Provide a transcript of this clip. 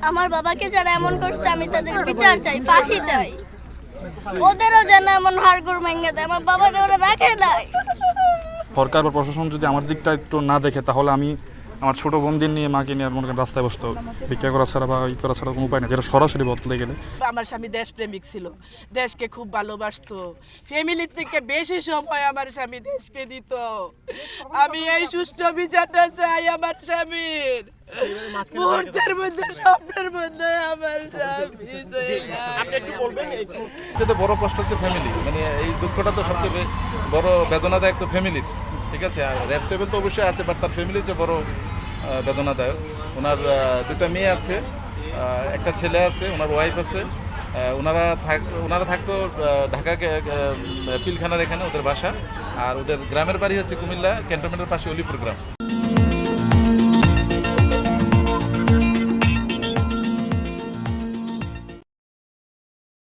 আমার বাবাকে যারা এমন করছে আমি তাদের বিচার চাই, ফাঁসি চাই। ওদেরও যেন এমন হাড়গোড় ভেঙে দেয়, আমার বাবাকে ওরা রাখে নাই। সরকার বা প্রশাসন যদি আমার দিকটা একটু না দেখে, তাহলে আমি আমার ছোটো বোনদের নিয়ে, মাকে নিয়ে মনে করেন রাস্তায় বসতে হবে। ভিক্ষা করা ছাড়া বা ই করা ছাড়া কোনো উপায় নেই, যেটা সরাসরি বদলে গেলে। আমার স্বামী দেশপ্রেমিক ছিল, দেশকে খুব ভালোবাসতো, ফ্যামিলির থেকে বেশি সময় আমার স্বামী দেশকে দিত। আমি এই সুষ্ঠু বিচারটা চাই আমার স্বামীর। মুহূর্তের মধ্যে, স্বপ্নের মধ্যে আমার স্বামী সবচেয়ে বড় কষ্ট হচ্ছে ফ্যামিলি, মানে এই দুঃখটা তো সবচেয়ে বড় বেদনাদায়ক তো ফ্যামিলির, ঠিক আছে। আর র্যাব 7 তো অবশ্যই আছে, বাট তার ফ্যামিলির যে বড় বেদনাদায়ক। ওনার দুটো মেয়ে আছে, একটা ছেলে আছে, ওনার ওয়াইফ আছে। ওনারা থাকতো ঢাকা পিলখানার এখানে ওদের বাসা, আর ওদের গ্রামের বাড়ি হচ্ছে কুমিল্লা ক্যান্টনমেন্টের পাশে অলিপুর গ্রাম।